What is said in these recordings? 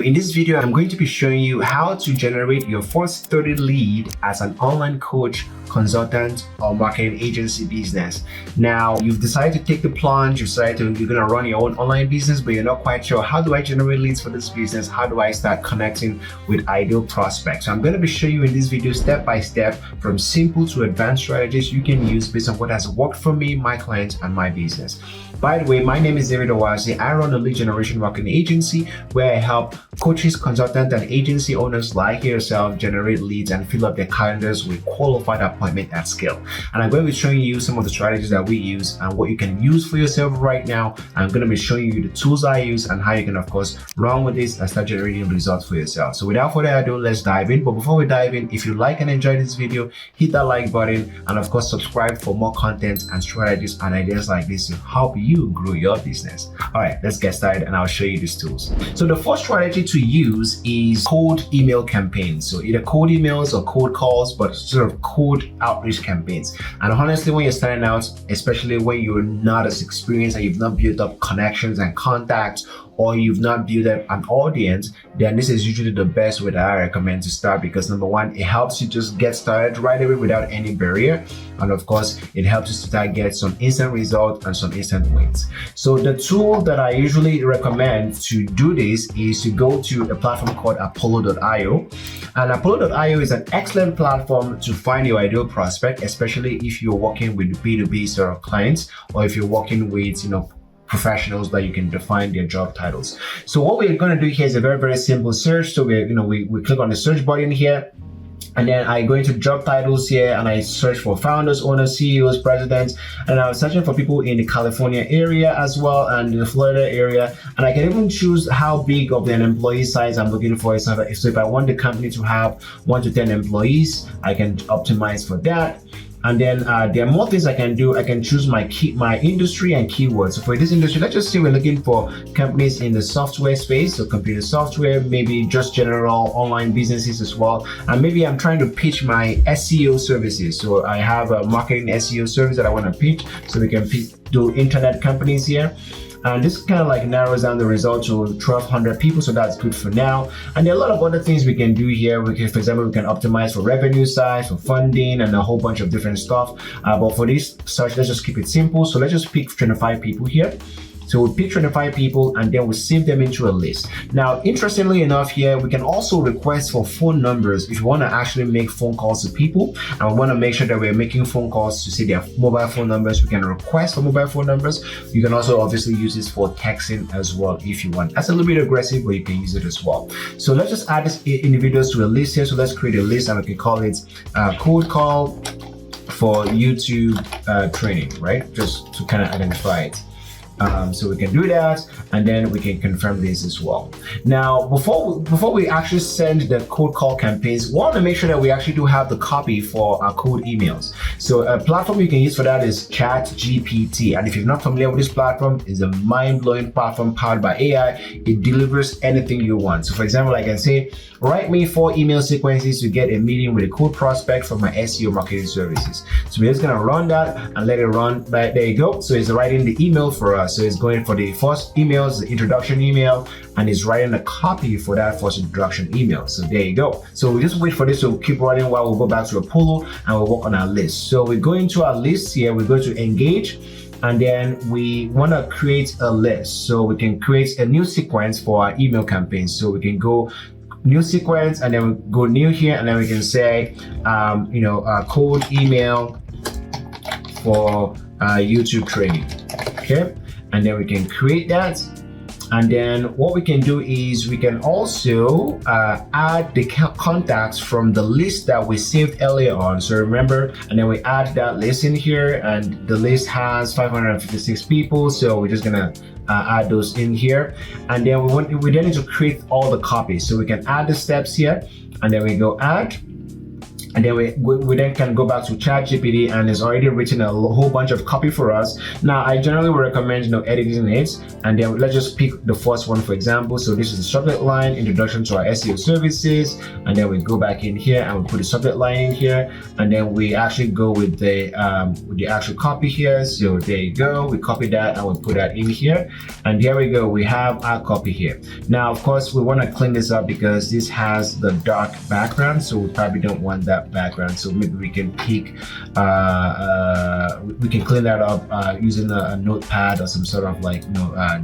in this video, I'm going to be showing you how to generate your first 30 lead as an online coach, consultant, or marketing agency business. Now, you've decided to take the plunge, you're going to run your own online business, but you're not quite sure, how do I generate leads for this business? How do I start connecting with ideal prospects? So I'm going to be showing you in this video step by step from simple to advanced strategies you can use based on what has worked for me, my clients, and my business. By the way, my name is David Owasi. I run a lead generation marketing agency where I help coaches, consultants, and agency owners like yourself generate leads and fill up their calendars with qualified appointment at scale. And I'm going to be showing you some of the strategies that we use and what you can use for yourself right now. I'm going to be showing you the tools I use and how you can, of course, run with this and start generating results for yourself. So without further ado, let's dive in. But before we dive in, if you like and enjoy this video, hit that like button and, of course, subscribe for more content and strategies and ideas like this to help you grow your business. All right, let's get started and I'll show you these tools. So the first strategy to use is cold email campaigns. So either cold emails or cold calls, but sort of cold outreach campaigns. And honestly, when you're starting out, especially when you're not as experienced and you've not built up connections and contacts, or you've not built up an audience, then this is usually the best way that I recommend to start, because number one, it helps you just get started right away without any barrier. And of course, it helps you to start get some instant results and some instant wins. So the tool that I usually recommend to do this is to go to a platform called apollo.io. And apollo.io is an excellent platform to find your ideal prospect, especially if you're working with B2B sort of clients, or if you're working with, professionals that you can define their job titles. So what we're going to do here is a very, very simple search. So we click on the search button here, and then I go into job titles here and I search for founders, owners, CEOs, presidents, and I'm searching for people in the California area as well and in the Florida area. And I can even choose how big of an employee size I'm looking for. So if I want the company to have 1 to 10 employees, I can optimize for that. And then there are more things I can do. I can choose my industry and keywords. So for this industry, let's just say we're looking for companies in the software space, so computer software, maybe just general online businesses as well. And maybe I'm trying to pitch my SEO services. So I have a marketing SEO service that I want to pitch. So we can do internet companies here. And this kind of like narrows down the result to 1,200 people, so that's good for now. And there are a lot of other things we can do here. For example, we can optimize for revenue size, for funding, and a whole bunch of different stuff. But for this search, let's just keep it simple. So let's just pick 25 people here. So we pick 25 people and then we save them into a list. Now, interestingly enough here, we can also request for phone numbers if you want to actually make phone calls to people. And we want to make sure that we're making phone calls to see their mobile phone numbers. We can request for mobile phone numbers. You can also obviously use this for texting as well if you want. That's a little bit aggressive, but you can use it as well. So let's just add these individuals to a list here. So let's create a list and we can call it cold call for YouTube training, right? Just to kind of identify it. So we can do that, and then we can confirm this as well. Now, before we actually send the cold call campaigns, we want to make sure that we actually do have the copy for our cold emails. So a platform you can use for that is ChatGPT. And if you're not familiar with this platform, it's a mind-blowing platform powered by AI. It delivers anything you want. So for example, I can say, write me 4 email sequences to get a meeting with a cold prospect for my SEO marketing services. So we're just gonna run that and let it run. Right, there you go. So it's writing the email for us. So it's going for the first emails, the introduction email, and it's writing a copy for that first introduction email. So there you go. So we just wait for this to keep running while we'll go back to Apollo and we'll work on our list. So we go into our list here, we go to engage, and then we want to create a list. So we can create a new sequence for our email campaign. So we can go new sequence and then we go new here, and then we can say, cold email for YouTube training. Okay. And then we can create that. And then what we can do is we can also add the contacts from the list that we saved earlier on. So remember, and then we add that list in here, and the list has 556 people. So we're just gonna add those in here. And then we then need to create all the copies. So we can add the steps here, and then we go add. And then we then can go back to ChatGPT, and it's already written a whole bunch of copy for us. Now, I generally would recommend, editing it, and then let's just pick the first one, for example. So this is the subject line, introduction to our SEO services, and then we go back in here and we put the subject line in here, and then we actually go with the actual copy here. So there you go, we copy that and we put that in here, and here we go, we have our copy here. Now, of course, we want to clean this up because this has the dark background, so we probably don't want that background. So maybe we can pick we can clean that up using a notepad or some sort of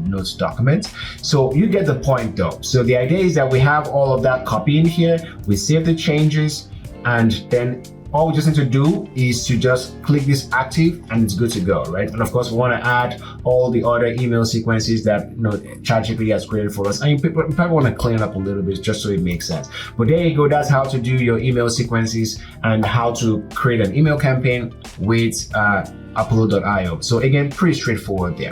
notes document. So you get the point though. So the idea is that we have all of that copy in here, we save the changes, and then all we just need to do is to just click this active and it's good to go, right? And of course, we want to add all the other email sequences that ChatGPT has created for us. And you probably want to clean it up a little bit just so it makes sense. But there you go, that's how to do your email sequences and how to create an email campaign with autopilot.io. So again, pretty straightforward there.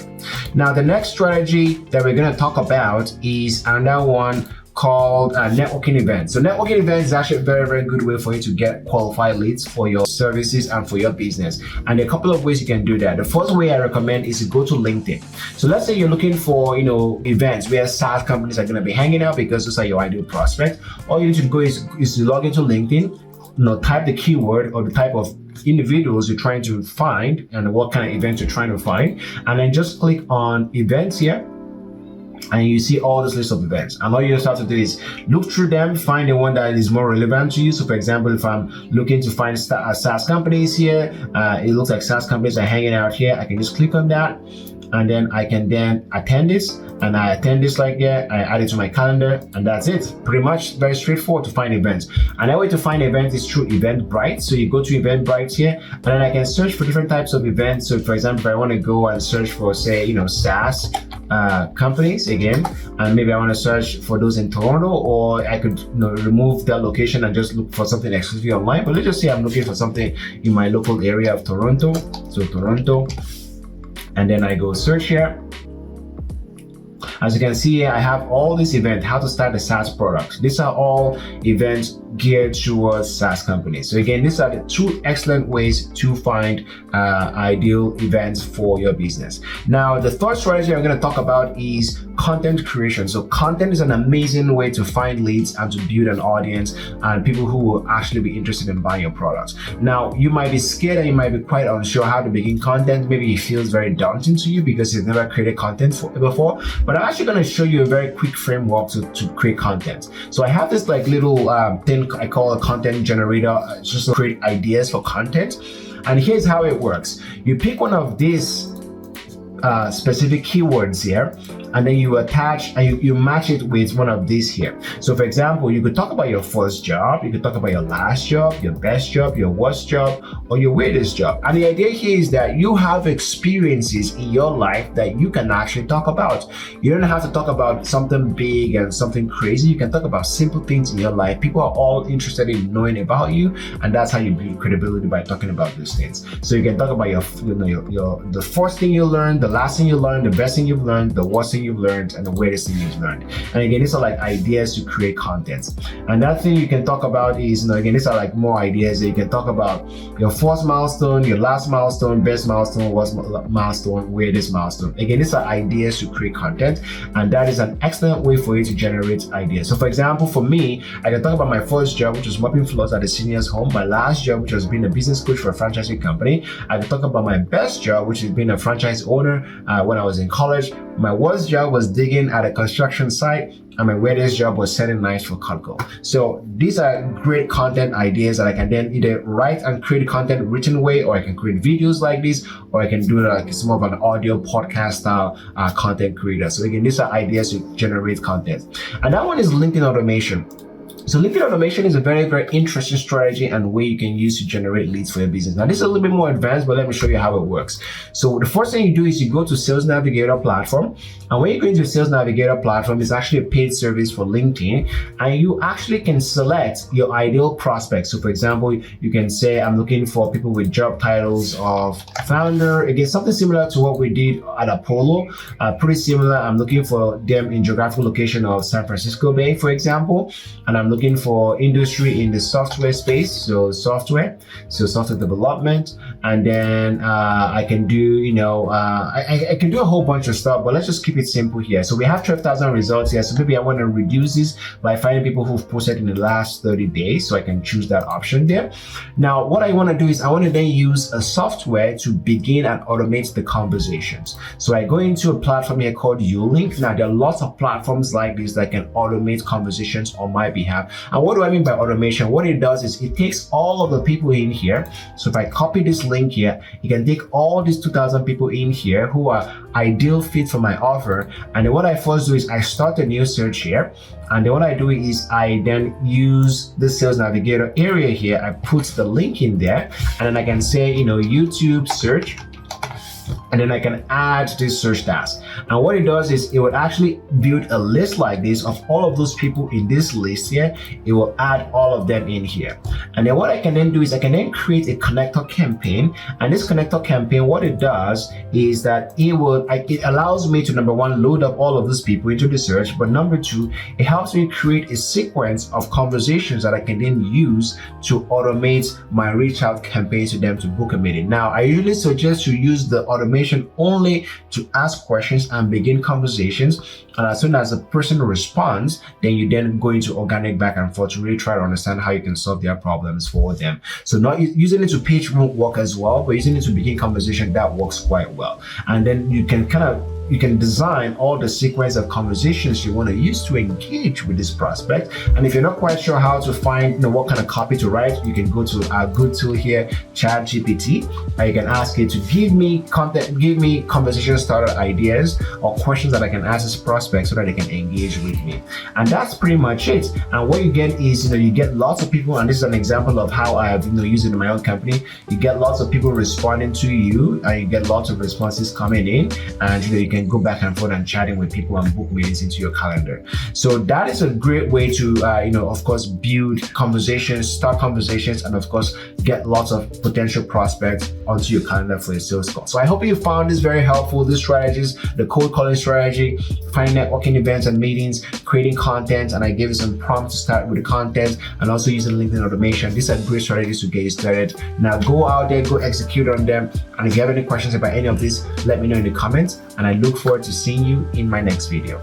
Now, the next strategy that we're going to talk about is another one called networking events. So networking events is actually a very, very good way for you to get qualified leads for your services and for your business. And there are a couple of ways you can do that. The first way I recommend is to go to LinkedIn. So let's say you're looking for, events where SaaS companies are going to be hanging out because those are your ideal prospects. All you need to go is to log into LinkedIn, type the keyword or the type of individuals you're trying to find and what kind of events you're trying to find, and then just click on events here. And you see all this list of events, and all you just have to do is look through them, find the one that is more relevant to you. So for example, if I'm looking to find SaaS companies here, it looks like SaaS companies are hanging out here, I can just click on that, and then I can attend this, and I attend this like that, I add it to my calendar, and that's it. Pretty much very straightforward to find events. Another way to find events is through Eventbrite. So you go to Eventbrite here, and then I can search for different types of events. So for example, if I want to go and search for, say, SaaS companies again, and maybe I want to search for those in Toronto, or I could remove that location and just look for something exclusively online. But let's just say I'm looking for something in my local area of Toronto. So Toronto, and then I go search here. As you can see here, I have all these events, how to start a SaaS product. These are all events geared towards SaaS companies. So again, these are the two excellent ways to find ideal events for your business. Now, the third strategy I'm going to talk about is content creation. So content is an amazing way to find leads and to build an audience and people who will actually be interested in buying your products. Now, you might be scared and you might be quite unsure how to begin content. Maybe it feels very daunting to you because you've never created content before, but I'm actually going to show you a very quick framework to create content. So I have this little thing I call a content generator, just to create ideas for content. And here's how it works. You pick one of these specific keywords here, and then you attach and you match it with one of these here. So for example, you could talk about your first job, you could talk about your last job, your best job, your worst job, or your weirdest job. And the idea here is that you have experiences in your life that you can actually talk about. You don't have to talk about something big and something crazy. You can talk about simple things in your life. People are all interested in knowing about you, and that's how you build credibility, by talking about these things. So you can talk about the first thing you learned, the last thing you learned, the best thing you've learned, the worst thing you've learned, and the weirdest thing you've learned. And again, these are ideas to create content. And that thing you can talk about is, again, these are more ideas that you can talk about: your first milestone, your last milestone, best milestone, worst milestone, weirdest milestone. Again, these are ideas to create content, and that is an excellent way for you to generate ideas. So for example, for me, I can talk about my first job, which was mopping floors at a senior's home; my last job, which was being a business coach for a franchising company. I can talk about my best job, which is being a franchise owner when I was in college. My worst job was digging at a construction site, and my weirdest job was selling knives for Cutco. So these are great content ideas that I can then either write and create content written way, or I can create videos like this, or I can do it's more of an audio podcast style content creator. So again, these are ideas to generate content. And that one is LinkedIn automation. So LinkedIn automation is a very, very interesting strategy and way you can use to generate leads for your business. Now, this is a little bit more advanced, but let me show you how it works. So the first thing you do is you go to Sales Navigator platform. And when you go into Sales Navigator platform, it's actually a paid service for LinkedIn. And you actually can select your ideal prospects. So for example, you can say, I'm looking for people with job titles of founder. Again, something similar to what we did at Apollo. Pretty similar. I'm looking for them in geographical location of San Francisco Bay, for example. And I'm looking looking for industry in the software space, so software development, and then I can do, I can do a whole bunch of stuff, but let's just keep it simple here. So we have 12,000 results here. So maybe I want to reduce this by finding people who've posted in the last 30 days. So I can choose that option there. Now, what I want to do is I want to then use a software to begin and automate the conversations. So I go into a platform here called Ulink. Now, there are lots of platforms like this that can automate conversations on my behalf. And what do I mean by automation? What it does is it takes all of the people in here. So if I copy this link here, you can take all these 2,000 people in here who are ideal fit for my offer. And then what I first do is I start a new search here. And then what I do is I then use the sales navigator area here. I put the link in there, and then I can say, YouTube search. And then I can add this search task. And what it does is it will actually build a list like this of all of those people in this list here. It will add all of them in here. And then what I can then do is I can then create a connector campaign. And this connector campaign, what it does is that it allows me to, number one, load up all of those people into the search. But number two, it helps me create a sequence of conversations that I can then use to automate my reach out campaign to them to book a meeting. Now, I usually suggest you use the automation only to ask questions and begin conversations. And as soon as the person responds, then you then go into organic back and forth to really try to understand how you can solve their problems for them. So not using it to pitch won't work as well, but using it to begin conversation, that works quite well. And then you can design all the sequence of conversations you want to use to engage with this prospect. And if you're not quite sure how to find what kind of copy to write, you can go to our good tool here, ChatGPT, and you can ask it to give me content, give me conversation starter ideas or questions that I can ask this prospect so that they can engage with me. And that's pretty much it. And what you get is, you get lots of people, and this is an example of how I have used it in my own company. You get lots of people responding to you, and you get lots of responses coming in, and you can go back and forth and chatting with people and book meetings into your calendar. So that is a great way to, of course, build conversations, start conversations, and of course, get lots of potential prospects onto your calendar for your sales call. So I hope you found this very helpful, these strategies, the cold calling strategy, finding networking events and meetings, creating content, and I gave you some prompts to start with the content, and also using LinkedIn automation. These are great strategies to get you started. Now go out there, go execute on them. And if you have any questions about any of this, let me know in the comments, and I look forward to seeing you in my next video.